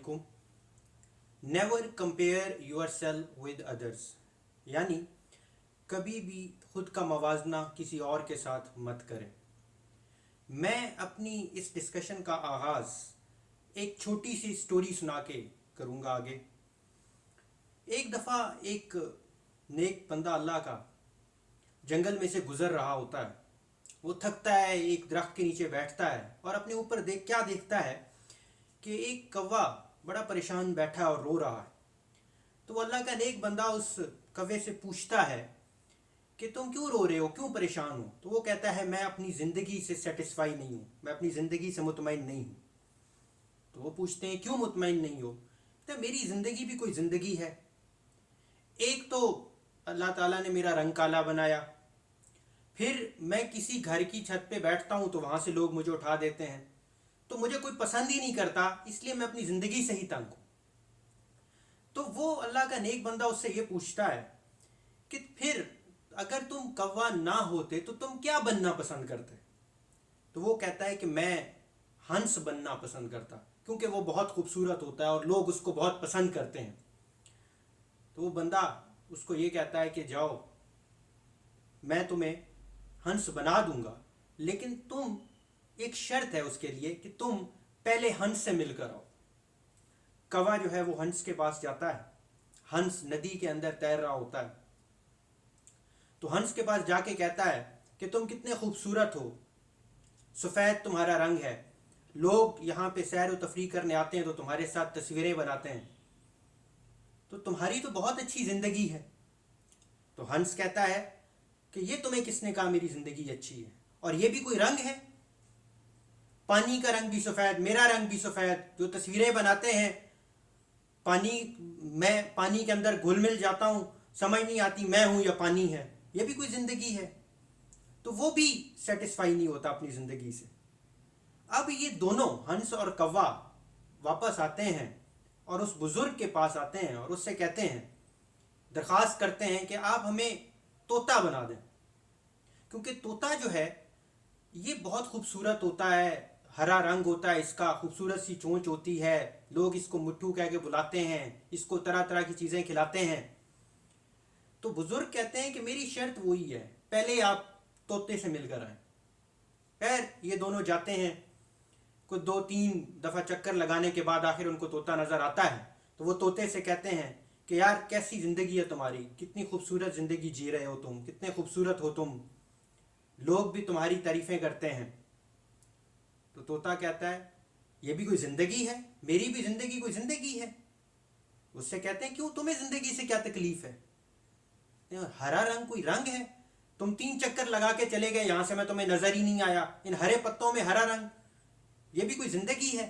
वालेकुम। Never compare your self with others, यानी कभी भी खुद का मवाजना किसी और के साथ मत करें। मैं अपनी इस डिस्कशन का आगाज़ एक छोटी सी स्टोरी सुना के करूँगा आगे। एक दफ़ा एक नेक बंदा अल्लाह का जंगल में से गुज़र रहा होता है। वो थकता है, एक दरख्त के नीचे बैठता है और अपने ऊपर क्या देखता है कि एक कौवा बड़ा परेशान बैठा है और रो रहा है। तो वो अल्लाह का नेक बंदा उस कौवे से पूछता है कि तुम क्यों रो रहे हो, क्यों परेशान हो? तो वो कहता है मैं अपनी ज़िंदगी से सेटिस्फाई नहीं हूँ, मैं अपनी ज़िंदगी से मुतमईन नहीं हूँ। तो वो पूछते हैं क्यों मुतमईन नहीं हो? तो मेरी ज़िंदगी भी कोई ज़िंदगी है। एक तो अल्लाह ताला ने मेरा रंग काला बनाया, फिर मैं किसी घर की छत पे बैठता हूँ तो वहाँ से लोग मुझे उठा देते हैं, तो मुझे कोई पसंद ही नहीं करता, इसलिए मैं अपनी ज़िंदगी से ही तंग हूँ। तो वो अल्लाह का नेक बंदा उससे ये पूछता है कि फिर अगर तुम कौवा ना होते तो तुम क्या बनना पसंद करते? तो वो कहता है कि मैं हंस बनना पसंद करता, क्योंकि वो बहुत खूबसूरत होता है और लोग उसको बहुत पसंद करते हैं। तो वो बंदा उसको ये कहता है कि जाओ, मैं तुम्हें हंस बना दूंगा, लेकिन तुम एक शर्त है उसके लिए कि तुम पहले हंस से मिलकर आओ। कौवा जो है वो हंस के पास जाता है। हंस नदी के अंदर तैर रहा होता है। तो हंस के पास जाके कहता है कि तुम कितने खूबसूरत हो, सफ़ेद तुम्हारा रंग है, लोग यहाँ पे सैर व तफरीह करने आते हैं तो तुम्हारे साथ तस्वीरें बनाते हैं, तो तुम्हारी तो बहुत अच्छी ज़िंदगी है। तो हंस कहता है कि ये तुम्हें किसने कहा मेरी ज़िंदगी अच्छी है, और ये भी कोई रंग है? पानी का रंग भी सफ़ेद, मेरा रंग भी सफ़ेद, जो तस्वीरें बनाते हैं मैं पानी के अंदर घुल मिल जाता हूँ, समझ नहीं आती मैं हूँ या पानी है, ये भी कोई ज़िंदगी है। तो वो भी सेटिस्फाई नहीं होता अपनी ज़िंदगी से। अब ये दोनों हंस और कौवा वापस आते हैं और उस बुज़ुर्ग के पास आते हैं और उससे कहते हैं, दरख्वास्त करते हैं कि आप हमें तोता बना दें, क्योंकि तोता जो है ये बहुत खूबसूरत होता है, हरा रंग होता है इसका, खूबसूरत सी चोंच होती है, लोग इसको मुट्ठू कह के बुलाते हैं, इसको तरह तरह की चीज़ें खिलाते हैं। तो बुजुर्ग कहते हैं कि मेरी शर्त वही है, पहले आप तोते से मिलकर आए। खैर ये दोनों जाते हैं, कुछ 2-3 दफ़ा चक्कर लगाने के बाद आखिर उनको तोता नज़र आता है। तो वो तोते से कहते हैं कि यार कैसी ज़िंदगी है तुम्हारी, कितनी खूबसूरत ज़िंदगी जी रहे हो तुम, कितने खूबसूरत हो तुम, लोग भी तुम्हारी तारीफ़ें करते हैं। तो तोता कहता है ये भी कोई ज़िंदगी है, मेरी भी ज़िंदगी कोई ज़िंदगी है। उससे कहते हैं क्यों, तुम्हें ज़िंदगी से क्या तकलीफ़ है? हरा रंग कोई रंग है? तुम 3 चक्कर लगा के चले गए, यहाँ से मैं तुम्हें नज़र ही नहीं आया, इन हरे पत्तों में हरा रंग, ये भी कोई ज़िंदगी है?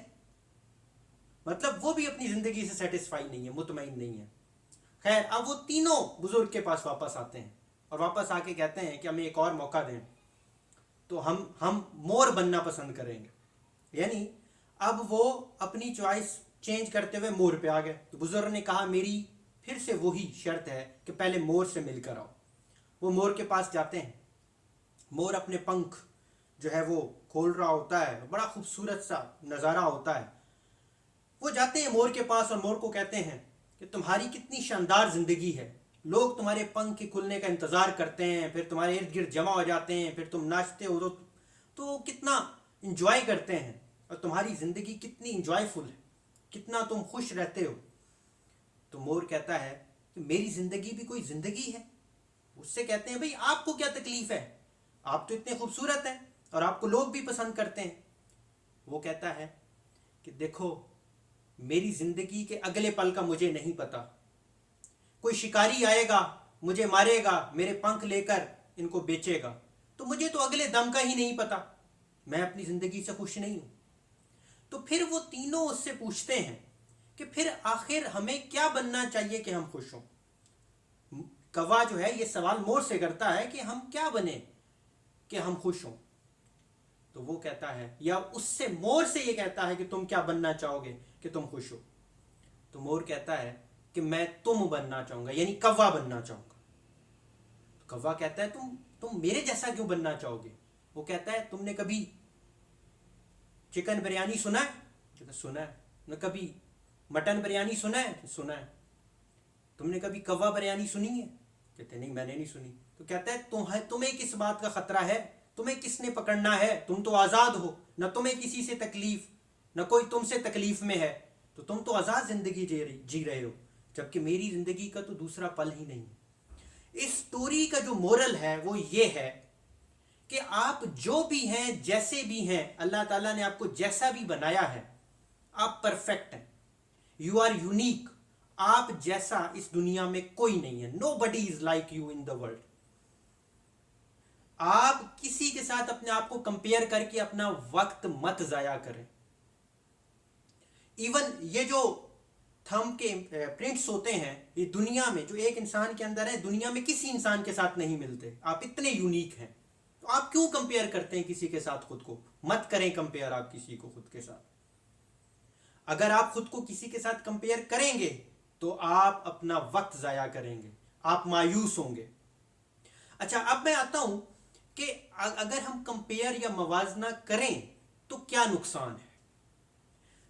मतलब वो भी अपनी ज़िंदगी से सेटिस्फाई नहीं है, मुतमईन नहीं है। खैर अब वो तीनों बुजुर्ग के पास वापस आते हैं और वापस आके कहते हैं कि हमें एक और मौका दें, तो हम मोर बनना पसंद करेंगे। यानी अब वो अपनी चॉइस चेंज करते हुए मोर पे आ गए। तो बुजुर्ग ने कहा मेरी फिर से वही शर्त है कि पहले मोर से मिलकर आओ। वो मोर के पास जाते हैं। मोर अपने पंख जो है वो खोल रहा होता है, बड़ा खूबसूरत सा नज़ारा होता है। वो जाते हैं मोर के पास और मोर को कहते हैं कि तुम्हारी कितनी शानदार ज़िंदगी है, लोग तुम्हारे पंख के खुलने का इंतज़ार करते हैं, फिर तुम्हारे इर्द गिर्द जमा हो जाते हैं, फिर तुम नाचते हो तो कितना इंजॉय करते हैं, और तुम्हारी ज़िंदगी कितनी इंजॉयफुल है, कितना तुम खुश रहते हो। तो मोर कहता है कि मेरी ज़िंदगी भी कोई ज़िंदगी है। उससे कहते हैं भाई आपको क्या तकलीफ़ है, आप तो इतने खूबसूरत हैं और आपको लोग भी पसंद करते हैं। वो कहता है कि देखो मेरी ज़िंदगी के अगले पल का मुझे नहीं पता, कोई शिकारी आएगा मुझे मारेगा, मेरे पंख लेकर इनको बेचेगा, तो मुझे तो अगले दम का ही नहीं पता, मैं अपनी ज़िंदगी से खुश नहीं हूँ। तो फिर वो तीनों उससे पूछते हैं कि फिर आखिर हमें क्या बनना चाहिए कि हम खुश हों? कौवा जो है ये सवाल मोर से करता है कि हम क्या बने कि हम खुश हों। तो वो कहता है, या उससे मोर से ये कहता है कि तुम क्या बनना चाहोगे कि तुम खुश हो? तो मोर कहता है कि मैं तुम बनना चाहूँगा, यानी कौवा बनना चाहूँगा। तो कौवा कहता है तुम मेरे जैसा क्यों बनना चाहोगे? वो कहता है तुमने कभी चिकन बिरयानी सुना है? सुना है। न कभी मटन बिरयानी सुना है? सुना है। तुमने कभी कौवा बिरयानी सुनी है? कहते नहीं, मैंने नहीं सुनी। तो कहता है तुम्हें किस बात का खतरा है? तुम्हें किसने पकड़ना है? तुम तो आज़ाद हो, न तुम्हें किसी से तकलीफ, न कोई तुमसे तकलीफ में है, तो तुम तो आज़ाद जिंदगी जी रहे हो, जबकि मेरी जिंदगी का तो दूसरा पल ही नहीं है। इस स्टोरी का जो मोरल है वो ये है कि आप जो भी हैं, जैसे भी हैं, अल्लाह ताला ने आपको जैसा भी बनाया है, आप परफेक्ट हैं, यू आर यूनिक। आप जैसा इस दुनिया में कोई नहीं है। Nobody is like you in the world. आप किसी के साथ अपने आप को कंपेयर करके अपना वक्त मत जाया करें। इवन ये जो थंब के प्रिंट्स होते हैं, ये दुनिया में जो एक इंसान के अंदर है, दुनिया में किसी इंसान के साथ नहीं मिलते। आप इतने यूनिक हैं, तो आप क्यों कंपेयर करते हैं किसी के साथ खुद को? मत करें कंपेयर आप किसी को खुद के साथ। अगर आप खुद को किसी के साथ कंपेयर करेंगे तो आप अपना वक्त जाया करेंगे, आप मायूस होंगे। अच्छा, अब मैं आता हूं कि अगर हम कंपेयर या मवाजना करें तो क्या नुकसान है।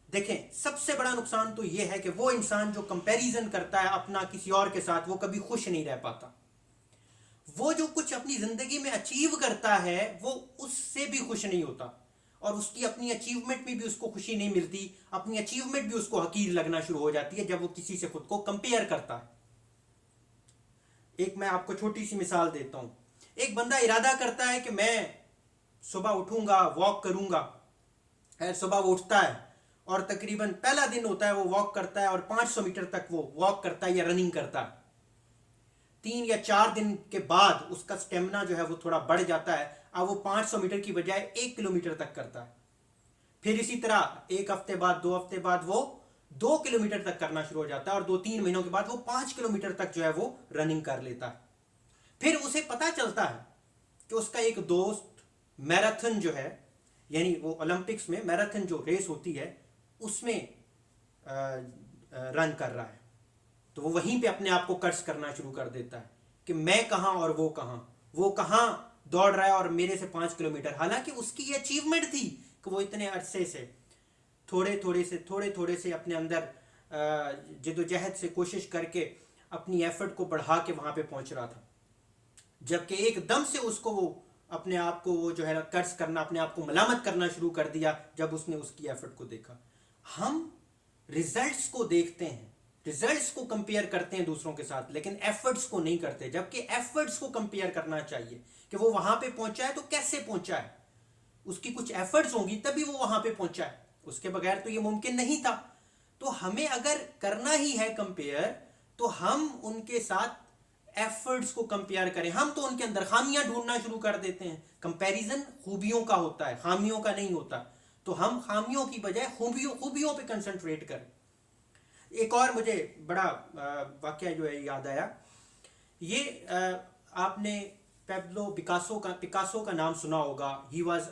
देखें, सबसे बड़ा नुकसान तो यह है कि वो इंसान जो कंपैरिजन करता है अपना किसी और के साथ, वो कभी खुश नहीं रह पाता। वो जो कुछ अपनी जिंदगी में अचीव करता है वो उससे भी खुश नहीं होता, और उसकी अपनी अचीवमेंट में भी उसको खुशी नहीं मिलती। अपनी अचीवमेंट भी उसको हकीर लगना शुरू हो जाती है जब वो किसी से खुद को कंपेयर करता है। एक मैं आपको छोटी सी मिसाल देता हूं। एक बंदा इरादा करता है कि मैं सुबह उठूंगा, वॉक करूंगा। सुबह वो उठता है और तकरीबन पहला दिन होता है, वो वॉक करता है और 500 मीटर तक वो वॉक करता है या रनिंग करता है। 3 या 4 दिन के बाद उसका स्टेमिना जो है वो थोड़ा बढ़ जाता है। अब वो 500 मीटर की बजाय 1 किलोमीटर तक करता है। फिर इसी तरह 1 हफ्ते बाद, 2 हफ्ते बाद वो 2 किलोमीटर तक करना शुरू हो जाता है, और 2-3 महीनों के बाद वो 5 किलोमीटर तक जो है वो रनिंग कर लेता है। फिर उसे पता चलता है कि उसका एक दोस्त मैराथन जो है, यानी वो ओलंपिक्स में मैराथन जो रेस होती है उसमें रन कर रहा है। तो वो वहीं पे अपने आप को कर्ज करना शुरू कर देता है कि मैं कहां और वो कहां दौड़ रहा है और मेरे से 5 किलोमीटर। हालांकि उसकी ये अचीवमेंट थी कि वो इतने अरसे से थोड़े थोड़े से अपने अंदर जिद्दोजहद से कोशिश करके अपनी एफर्ट को बढ़ा के वहां पे पहुंच रहा था, जबकि एकदम से उसको वो अपने आप को वो जो है कर्ज करना, अपने आप को मलामत करना शुरू कर दिया जब उसने उसकी एफर्ट को देखा। हम रिजल्ट्स को देखते हैं, रिजल्ट्स को कंपेयर करते हैं दूसरों के साथ, लेकिन एफर्ट्स को नहीं करते। जबकि एफर्ट्स को कंपेयर करना चाहिए कि वो वहां पे पहुंचा है तो कैसे पहुंचा है, उसकी कुछ एफर्ट्स होंगी तभी वो वहां पे पहुंचा है, उसके बगैर तो ये मुमकिन नहीं था। तो हमें अगर करना ही है कंपेयर तो हम उनके साथ एफर्ट्स को कंपेयर करें। हम तो उनके अंदर खामियां ढूंढना शुरू कर देते हैं। कंपैरिजन खूबियों का होता है, खामियों का नहीं होता। तो हम खामियों की बजाय खूबियों पे कंसंट्रेट करें। एक और मुझे बड़ा वाकया जो है याद आया। ये आपने पेब्लो पिकासो का नाम सुना होगा। He was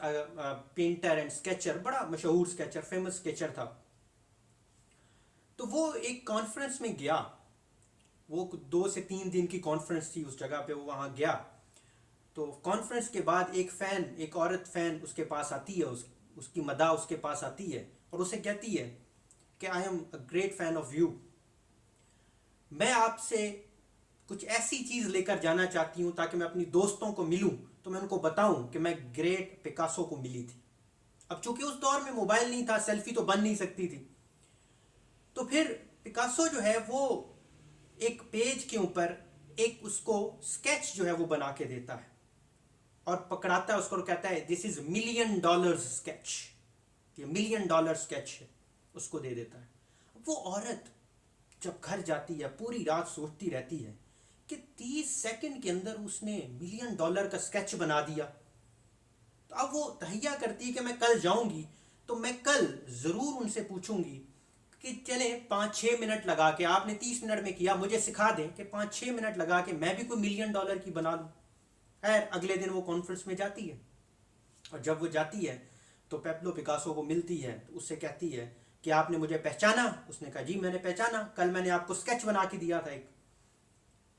painter and sketcher, बड़ा मशहूर स्केचर, फेमस स्केचर था। तो वो एक कॉन्फ्रेंस में गया, वो 2 से 3 दिन की कॉन्फ्रेंस थी उस जगह पे, वो वहां गया। तो कॉन्फ्रेंस के बाद एक औरत फैन उसके पास आती है, उसकी मदा उसके पास आती है और उसे कहती है कि I am a great fan of you, मैं आपसे कुछ ऐसी चीज लेकर जाना चाहती हूं ताकि मैं अपनी दोस्तों को मिलूं तो मैं उनको बताऊं कि मैं ग्रेट पिकासो को मिली थी। अब चूंकि उस दौर में मोबाइल नहीं था, सेल्फी तो बन नहीं सकती थी, तो फिर पिकासो जो है वो एक पेज के ऊपर एक उसको स्केच जो है वो बना के देता है और पकड़ाता है उसको और कहता है दिस इज $1 मिलियन स्केच, ये $1 मिलियन स्केच है, उसको दे देता है। वो औरत जब घर जाती है पूरी रात सोचती रहती है कि 30 सेकंड के अंदर उसने $1 मिलियन का स्केच बना दिया। तो अब वो तहैया करती है कि मैं कल जाऊंगी तो मैं कल जरूर उनसे पूछूंगी कि चले 5-6 मिनट लगा के, आपने 30 मिनट में किया, मुझे सिखा दें कि 5-6 मिनट लगा के मैं भी कोई $1 मिलियन की बना लूं। खैर अगले दिन वो कॉन्फ्रेंस में जाती है और जब वो जाती है तो पेब्लो पिकासो को मिलती है, तो उससे कहती है कि आपने मुझे पहचाना? उसने कहा जी मैंने पहचाना, कल मैंने आपको स्केच बना के दिया था एक।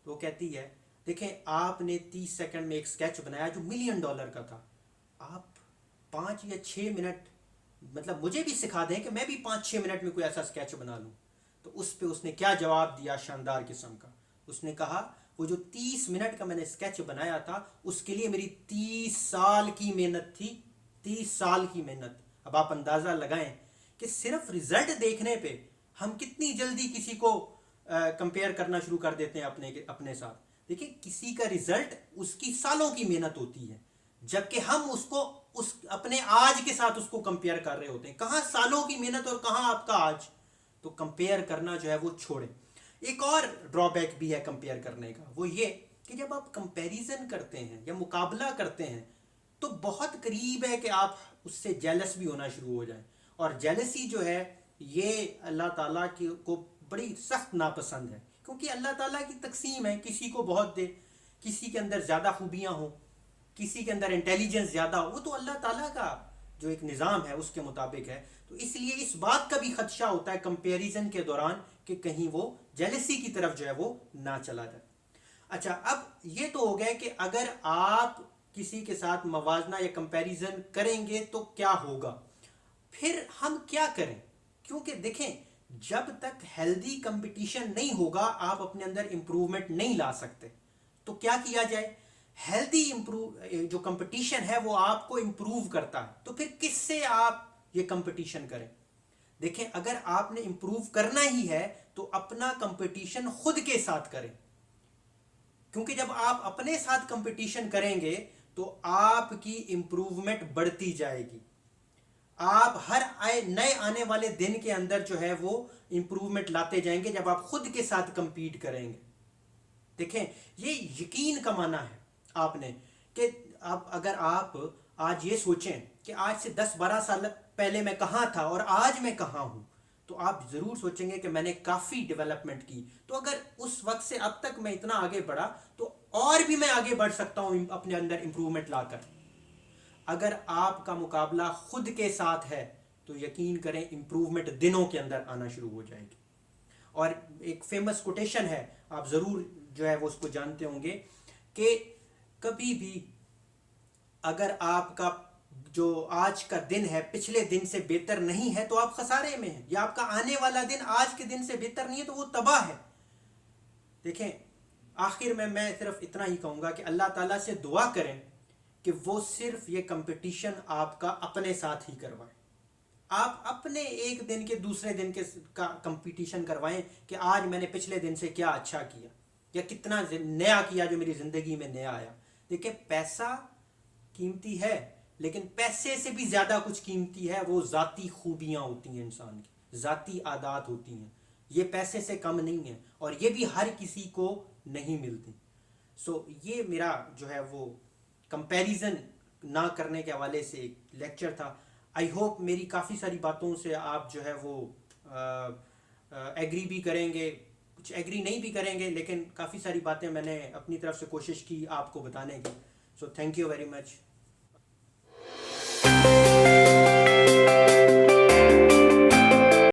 तो वो कहती है देखें आपने 30 सेकंड में एक स्केच बनाया जो $1 मिलियन का था, आप 5 या 6 मिनट, मतलब मुझे भी सिखा दें कि मैं भी 5-6 मिनट में कोई ऐसा स्केच बना लूं। تو اس پہ اس نے کیا جواب دیا شاندار قسم کا. اس نے کہا وہ جو 30 منٹ کا میں نے اسکیچ بنایا تھا اس کے لیے میری 30 سال کی محنت تھی. 30 سال کی محنت. اب آپ اندازہ لگائیں کہ صرف رزلٹ دیکھنے پہ ہم کتنی جلدی کسی کو کمپیئر کرنا شروع کر دیتے ہیں اپنے ساتھ. دیکھیں کسی کا رزلٹ اس کی سالوں کی محنت ہوتی ہے, جبکہ ہم اس کو اپنے آج کے ساتھ اس کو کمپیئر کر رہے ہوتے ہیں. کہاں سالوں کی محنت اور کہاں آپ کا آج. تو کمپیئر کرنا جو ہے وہ چھوڑیں. ایک اور ڈرا بیک بھی ہے کمپیئر کرنے کا, وہ یہ کہ جب آپ کمپیریزن کرتے ہیں یا مقابلہ کرتے ہیں تو بہت قریب ہے کہ آپ اس سے جیلس بھی ہونا شروع ہو جائیں. اور جیلسی جو ہے یہ اللہ تعالیٰ کو بڑی سخت ناپسند ہے, کیونکہ اللہ تعالیٰ کی تقسیم ہے, کسی کو بہت دے, کسی کے اندر زیادہ خوبیاں ہوں, کسی کے اندر انٹیلیجنس زیادہ ہو, وہ تو اللہ تعالیٰ کا جو ایک نظام ہے اس کے مطابق ہے. تو اس لیے اس بات کا بھی خدشہ ہوتا ہے کمپیریزن کے دوران کہ کہیں وہ جیلسی کی طرف جو ہے وہ نہ چلا جائے. اچھا, اب یہ تو ہو گیا کہ اگر آپ کسی کے ساتھ موازنہ یا کمپیریزن کریں گے تو کیا ہوگا. پھر ہم کیا کریں, کیونکہ دیکھیں جب تک ہیلدی کمپٹیشن نہیں ہوگا آپ اپنے اندر امپروومنٹ نہیں لا سکتے. تو کیا کیا جائے. ہیلدی جو کمپٹیشن ہے وہ آپ کو امپروو کرتا ہے, تو پھر کس سے آپ یہ کمپٹیشن کریں. دیکھیں اگر آپ نے امپروو کرنا ہی ہے تو اپنا کمپٹیشن خود کے ساتھ کریں, کیونکہ جب آپ اپنے ساتھ کمپٹیشن کریں گے تو آپ کی امپروومنٹ بڑھتی جائے گی. آپ ہر نئے آنے والے دن کے اندر جو ہے وہ امپروومنٹ لاتے جائیں گے جب آپ خود کے ساتھ کمپیٹ کریں گے. دیکھیں یہ یقین کمانا ہے آپ نے, کہ اگر آپ آج یہ سوچیں کہ آج سے 10-12 سال پہلے میں کہاں تھا اور آج میں کہاں ہوں, تو آپ ضرور سوچیں گے کہ میں نے کافی ڈیولپمنٹ کی. تو اگر اس وقت سے اب تک میں اتنا آگے بڑھا تو اور بھی میں آگے بڑھ سکتا ہوں اپنے اندر امپروومنٹ لا کر. اگر آپ کا مقابلہ خود کے ساتھ ہے تو یقین کریں امپروومنٹ دنوں کے اندر آنا شروع ہو جائے گی. اور ایک فیمس کوٹیشن ہے, آپ ضرور جو ہے وہ اس کو جانتے ہوں گے, کہ کبھی بھی اگر آپ کا جو آج کا دن ہے پچھلے دن سے بہتر نہیں ہے تو آپ خسارے میں ہیں, یا آپ کا آنے والا دن آج کے دن سے بہتر نہیں ہے تو وہ تباہ ہے. دیکھیں آخر میں صرف اتنا ہی کہوں گا کہ اللہ تعالیٰ سے دعا کریں کہ وہ صرف یہ کمپٹیشن آپ کا اپنے ساتھ ہی کروائیں. آپ اپنے ایک دن کے دوسرے دن کے کمپٹیشن کروائیں کہ آج میں نے پچھلے دن سے کیا اچھا کیا یا کتنا نیا کیا جو میری زندگی میں نیا آیا. دیکھیں پیسہ قیمتی ہے, لیکن پیسے سے بھی زیادہ کچھ قیمتی ہے وہ ذاتی خوبیاں ہوتی ہیں, انسان کی ذاتی عادات ہوتی ہیں. یہ پیسے سے کم نہیں ہے اور یہ بھی ہر کسی کو نہیں ملتی. سو یہ میرا جو ہے وہ کمپیریزن نہ کرنے کے حوالے سے ایک لیکچر تھا. آئی ہوپ میری کافی ساری باتوں سے آپ جو ہے وہ ایگری بھی کریں گے, کچھ ایگری نہیں بھی کریں گے, لیکن کافی ساری باتیں میں نے اپنی طرف سے کوشش کی آپ کو بتانے کی. So thank you very much.